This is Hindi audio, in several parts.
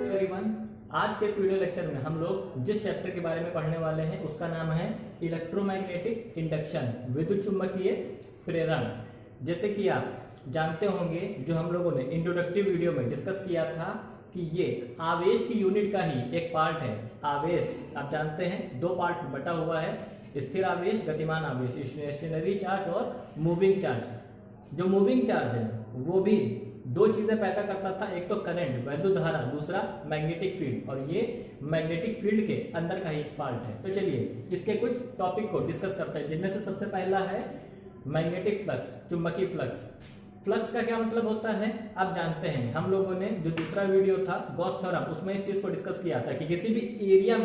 एवरीवन, आज के इस वीडियो लेक्चर में हम लोग जिस चैप्टर के बारे में पढ़ने वाले हैं उसका नाम है इलेक्ट्रोमैग्नेटिक इंडक्शन, विद्युत चुम्बकीय प्रेरण। जैसे कि आप जानते होंगे, जो हम लोगों ने इंट्रोडक्टिव वीडियो में डिस्कस किया था कि ये आवेश की यूनिट का ही एक पार्ट है। आवेश आप जानते हैं दो पार्ट में बटा हुआ है, स्थिर आवेश, गतिमान आवेश, स्टेशनरी चार्ज और मूविंग चार्ज। जो मूविंग चार्ज है वो भी दो चीजें पैदा करता था, एक तो करंट वैद्युत धारा, दूसरा मैग्नेटिक फील्ड, और ये मैग्नेटिक फील्ड के अंदर का ही एक पार्ट है। तो चलिए इसके कुछ टॉपिक को डिस्कस करते हैं, जिनमें से सबसे पहला है मैग्नेटिक फ्लक्स, चुंबकीय फ्लक्स। फ्लक्स का क्या मतलब होता है आप जानते हैं, हम लोगों ने जो दूसरा वीडियो था गॉस थ्योरम, उसमें इस चीज को डिस्कस किया था कि किसी भी एरिया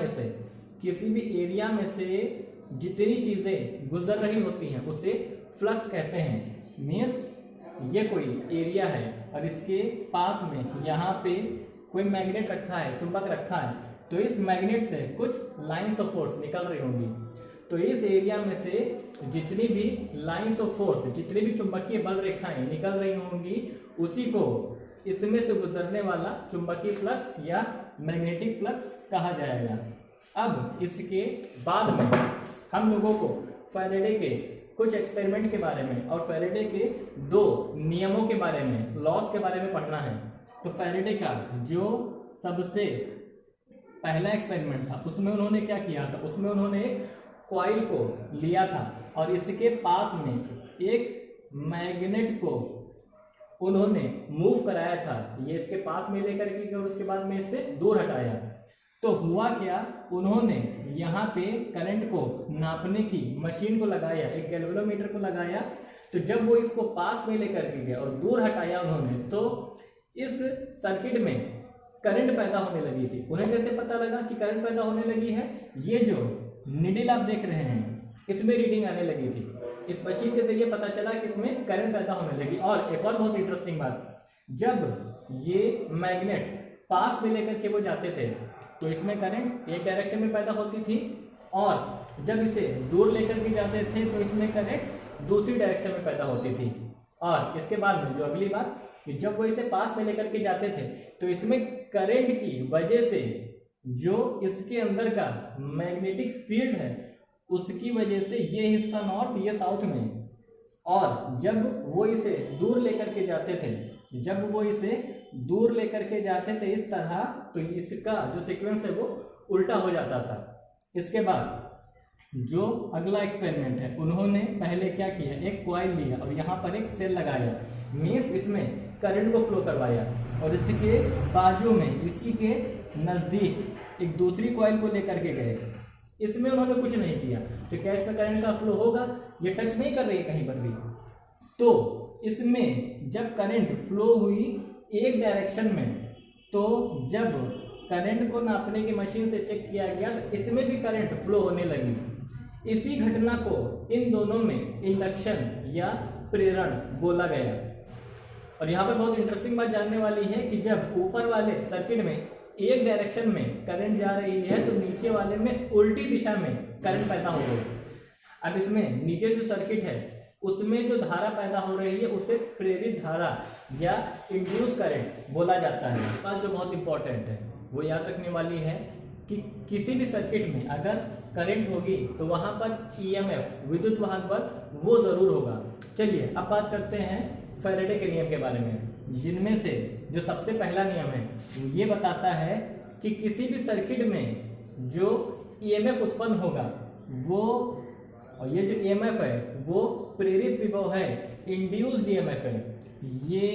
में से जितनी चीजें गुजर रही होती हैं उसे फ्लक्स कहते हैं। मीन्स ये कोई एरिया है और इसके पास में यहाँ पे कोई मैग्नेट रखा है, चुंबक रखा है, तो इस मैग्नेट से कुछ लाइंस ऑफ फोर्स निकल रही होंगी। तो इस एरिया में से जितनी भी लाइंस ऑफ फोर्स, जितनी भी चुंबकीय बल रेखाएं निकल रही होंगी, उसी को इसमें से गुजरने वाला चुंबकीय फ्लक्स या मैग्नेटिक फ्लक्स कहा जाएगा। अब इसके बाद में हम लोगों को फैराडे के कुछ एक्सपेरिमेंट के बारे में और फैराडे के दो नियमों के बारे में, लॉस के बारे में पढ़ना है। तो फैराडे का जो सबसे पहला एक्सपेरिमेंट था उसमें उन्होंने क्या किया था, उसमें उन्होंने कॉइल को लिया था और इसके पास में एक मैग्नेट को उन्होंने मूव कराया था। ये इसके पास में लेकर के और उसके बाद में इससे दूर हटाया। तो हुआ क्या, उन्होंने यहाँ पे करंट को नापने की मशीन को लगाया, एक गैल्वेनोमीटर को लगाया। तो जब वो इसको पास में लेकर के गया और दूर हटाया उन्होंने, तो इस सर्किट में करंट पैदा होने लगी थी। उन्हें कैसे पता लगा कि करंट पैदा होने लगी है? ये जो निडल आप देख रहे हैं इसमें रीडिंग आने लगी थी। इस मशीन के जरिए पता चला कि इसमें करंट पैदा होने लगी। और एक और बहुत इंटरेस्टिंग बात, जब ये मैग्नेट पास में लेकर के वो जाते थे तो इसमें करंट एक डायरेक्शन में पैदा होती थी, और जब इसे दूर लेकर के जाते थे तो इसमें करंट दूसरी डायरेक्शन में पैदा होती थी। और इसके बाद में जो अगली बात कि जब वो इसे पास में लेकर के जाते थे तो इसमें करंट की वजह से जो इसके अंदर का मैग्नेटिक फील्ड है उसकी वजह से ये हिस्सा नॉर्थ, ये साउथ में, और जब वो इसे दूर लेकर के जाते थे इस तरह, तो इसका जो सीक्वेंस है वो उल्टा हो जाता था। इसके बाद जो अगला एक्सपेरिमेंट है, उन्होंने पहले क्या किया, एक कॉइल लिया और यहाँ पर एक सेल लगाया, मीन्स इसमें करंट को फ्लो करवाया, और इसके बाजू में इसी के नजदीक एक दूसरी कॉइल को लेकर के गए। इसमें उन्होंने कुछ नहीं किया, तो क्या इसमें करंट का फ्लो होगा? ये टच नहीं कर रही है कहीं पर भी। तो इसमें जब करंट फ्लो हुई एक डायरेक्शन में, तो जब करंट को नापने की मशीन से चेक किया गया तो इसमें भी करंट फ्लो होने लगी। इसी घटना को इन दोनों में इंडक्शन या प्रेरण बोला गया। और यहाँ पर बहुत इंटरेस्टिंग बात जानने वाली है कि जब ऊपर वाले सर्किट में एक डायरेक्शन में करंट जा रही है तो नीचे वाले में उल्टी दिशा में करंट पैदा हो गई। अब इसमें नीचे जो सर्किट है उसमें जो धारा पैदा हो रही है उसे प्रेरित धारा या इंड्यूस करंट बोला जाता है। बात जो बहुत इंपॉर्टेंट है वो याद रखने वाली है कि किसी भी सर्किट में अगर करंट होगी तो वहां पर ईएमएफ, विद्युत वाहक बल, वो जरूर होगा। चलिए अब बात करते हैं फैराडे के नियम के बारे में, जिनमें से जो सबसे पहला नियम है ये बताता है कि किसी भी सर्किट में जो ईएमएफ उत्पन्न होगा वो, और ये जो ईएमएफ है वो प्रेरित विभव है, इंड्यूस्ड ईएमएफ है। ये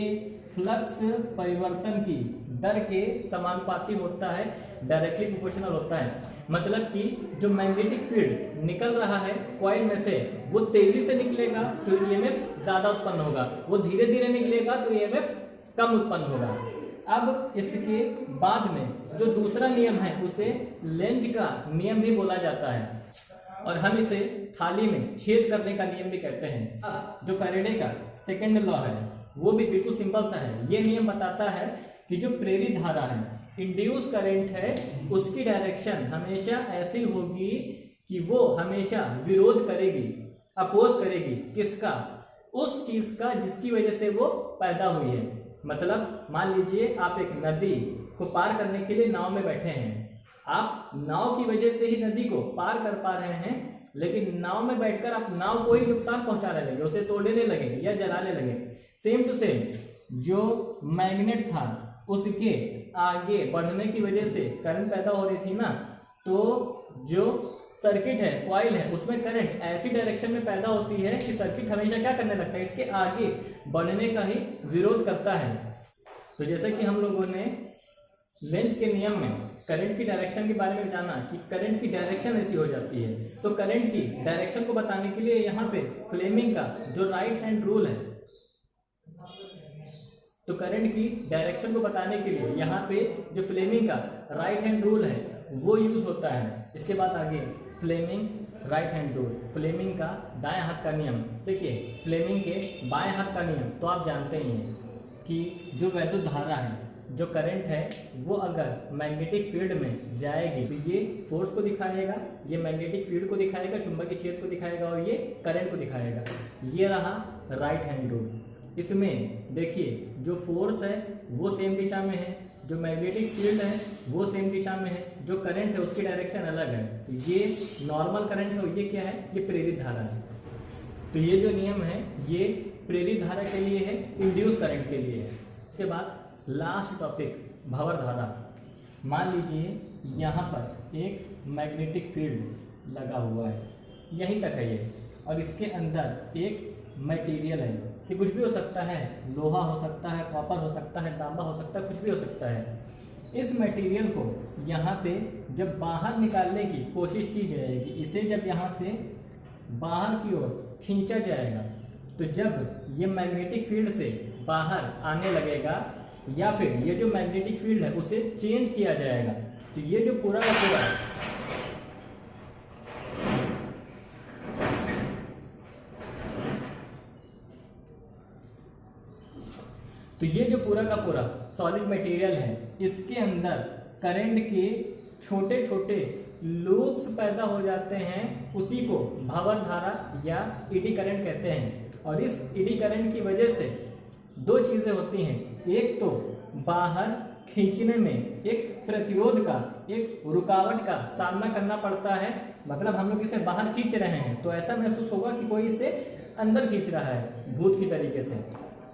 फ्लक्स परिवर्तन की दर के समानुपाती होता है, डायरेक्टली प्रोपोर्शनल होता है। मतलब कि जो मैग्नेटिक फील्ड निकल रहा है कॉइल में से, वो तेजी से निकलेगा तो ईएमएफ ज्यादा उत्पन्न होगा, वो धीरे धीरे निकलेगा तो ईएमएफ कम उत्पन्न होगा। अब इसके बाद में जो दूसरा नियम है उसे लेंज का नियम भी बोला जाता है, और हम इसे थाली में छेद करने का नियम भी कहते हैं। अब जो फैराडे का सेकंड लॉ है वो भी बिल्कुल सिंपल सा है। ये नियम बताता है कि जो प्रेरित धारा है, इंड्यूस करंट है, उसकी डायरेक्शन हमेशा ऐसी होगी कि वो हमेशा विरोध करेगी, अपोज करेगी, किसका? उस चीज का जिसकी वजह से वो पैदा हुई है। मतलब मान लीजिए आप एक नदी को पार करने के लिए नाव में बैठे हैं, आप नाव की वजह से ही नदी को पार कर पा रहे हैं, लेकिन नाव में बैठकर आप नाव को ही नुकसान पहुंचाने लगे, उसे तोड़ने लगे या जलाने लगे। सेम टू सेम जो मैग्नेट था उसके आगे बढ़ने की वजह से करंट पैदा हो रही थी ना, तो जो सर्किट है, कॉइल है, उसमें करंट ऐसी डायरेक्शन में पैदा होती है कि सर्किट हमेशा क्या करने लगता है, इसके आगे बढ़ने का ही विरोध करता है। तो जैसे कि हम लोगों ने लेंज के नियम में करंट की डायरेक्शन के बारे में जाना कि करंट की डायरेक्शन ऐसी हो जाती है, तो करंट की डायरेक्शन को बताने के लिए यहाँ पे फ्लेमिंग का जो राइट हैंड रूल है, तो करंट की डायरेक्शन को बताने के लिए यहाँ पे जो फ्लेमिंग का राइट हैंड रूल है वो यूज होता है। इसके बाद आगे Fleming right hand rule, Fleming का दाएं हाथ का नियम। देखिए फ्लेमिंग के बाएं हाथ का नियम तो आप जानते ही हैं कि जो वैद्युत धारा है, जो करंट है, वो अगर मैग्नेटिक फील्ड में जाएगी तो ये फोर्स को दिखाएगा, ये मैग्नेटिक फील्ड को दिखाएगा, चुंबकीय क्षेत्र को दिखाएगा और ये करंट को दिखाएगा। ये रहा राइट हैंड रूल। इसमें देखिए जो फोर्स है वो सेम दिशा में है, जो मैग्नेटिक फील्ड है वो सेम दिशा में है, जो करंट है उसकी डायरेक्शन अलग है। तो ये नॉर्मल करंट है, ये क्या है, ये प्रेरित धारा है। तो ये जो नियम है ये प्रेरित धारा के लिए है, इंड्यूस करंट के लिए है। इसके बाद लास्ट टॉपिक भंवर धारा। मान लीजिए यहाँ पर एक मैग्नेटिक फील्ड लगा हुआ है, यहीं तक है ये, और इसके अंदर एक मटेरियल है, ये कुछ भी हो सकता है, लोहा हो सकता है, कॉपर हो सकता है, तांबा हो सकता है, कुछ भी हो सकता है। इस मटेरियल को यहाँ पे जब बाहर निकालने की कोशिश की जाएगी, इसे जब यहाँ से बाहर की ओर खींचा जाएगा, तो जब ये मैग्नेटिक फील्ड से बाहर आने लगेगा या फिर ये जो मैग्नेटिक फील्ड है उसे चेंज किया जाएगा, तो ये जो पूरा का पूरा सॉलिड मटेरियल है, इसके अंदर करंट के छोटे छोटे लूप्स पैदा हो जाते हैं, उसी को भंवर धारा या ईडी करंट कहते हैं। और इस ईडी करंट की वजह से दो चीजें होती हैं, एक तो बाहर खींचने में एक प्रतिरोध का, एक रुकावट का सामना करना पड़ता है, मतलब हम लोग इसे बाहर खींच रहे हैं तो ऐसा महसूस होगा कि कोई इसे अंदर खींच रहा है भूत की तरीके से।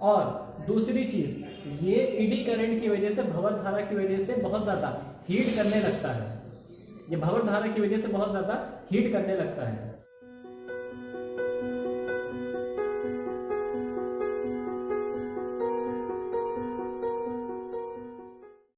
और दूसरी चीज, ये ईडी करंट की वजह से, भंवर धारा की वजह से बहुत ज्यादा हीट करने लगता है, ये भंवर धारा की वजह से बहुत ज्यादा हीट करने लगता है।